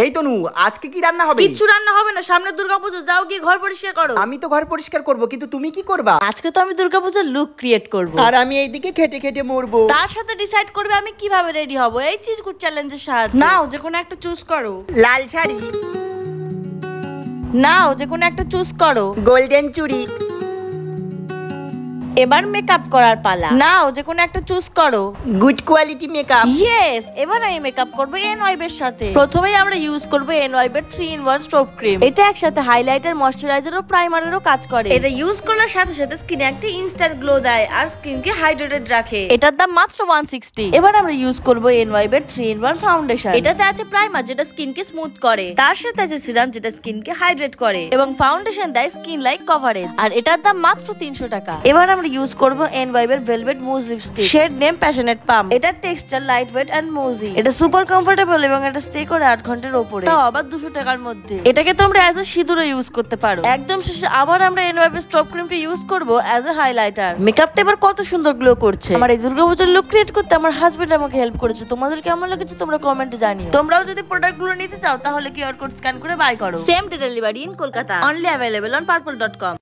এই তনু, আজকে কি রান্না হবে? কিচ্ছু রান্না হবে না, সামনে দুর্গাপূজা, যাও গিয়ে ঘর পরিষ্কার করো। আমি তো ঘর পরিষ্কার করব, কিন্তু তুমি কি করবা? আজকে তো আমি দুর্গাপূজার লুক ক্রিয়েট করব, আর আমি এইদিকে খেটে খেটে মরবো। তার সাথে ডিসাইড করবে আমি কিভাবে রেডি হব এই চিরকুট চ্যালেঞ্জের সাহায্যে। নাও যে কোনো একটা চুজ করো। লাল শাড়ি, নাও যে কোনো একটা চুজ করো। গোল্ডেন চুড়ি। এবার মেকআপ করার পালা, নাও যে কোনো একটা চুজ করো। Good quality makeup. ইয়েস, এবার আমি মেকআপ করব এনওয়াইব এর সাথে। প্রথমেই আমরা ইউজ করব এনওয়াইব এর 3-in-1 স্টোভ ক্রিম। এটা একসাথে হাইলাইটার, ময়শ্চারাইজার ও প্রাইমারেরও কাজ করে। এটা ইউজ করার সাথে সাথে স্কিনে একটা ইনস্ট্যান্ট গ্লো দেয় আর স্কিনকে হাইড্রেটেড রাখে। এটার দাম মাত্র 160। এবার আমরা ইউজ করব এনওয়াইব এর 3-in-1 ফাউন্ডেশন। এটাতে আছে প্রাইমার যেটা স্কিনকে স্মুথ করে, তার সাথে আছে সিরাম যেটা স্কিনকে হাইড্রেট করে, এবং ফাউন্ডেশন দেয় স্কিন লাইক কভারেজ। আর এটার দাম মাত্র 300 টাকা। এবার আমরা ইউজ করব এনওয়াইব এর ভেলভেট মুজ লিপস্টিক, শেড নেম প্যাশনেট পাম। এটার টেক্সচার লাইট ওয়েট এন্ড মুজি। এটা সুপার কমফোর্টেবল এবং এটা স্টে করে 8 ঘন্টার উপরে, তাও আবার 200 টাকার মধ্যে। এটাকে তোমরা অ্যাজ এ সিঁদুরও ইউজ করতে পারো। একদম শেষে আবার আমরা এনওয়াইব এর স্টোভ ক্রিমটা ইউজ করব অ্যাজ এ হাইলাইটার। মেকআপটা এবার কত সুন্দর গ্লো করছে। আমার এই দুর্গাপূজার লুক ক্রিয়েট করতে আমার হাজবেন্ড আমাকে হেল্প করেছে। তোমাদের কেমন লেগেছে তোমরা কমেন্টে জানিও। তোমরাও যদি প্রোডাক্টগুলো নিতে চাও তাহলে কিউআর কোড স্ক্যান করে বাই করো। Same day delivery in Kolkata, only available on purple.com।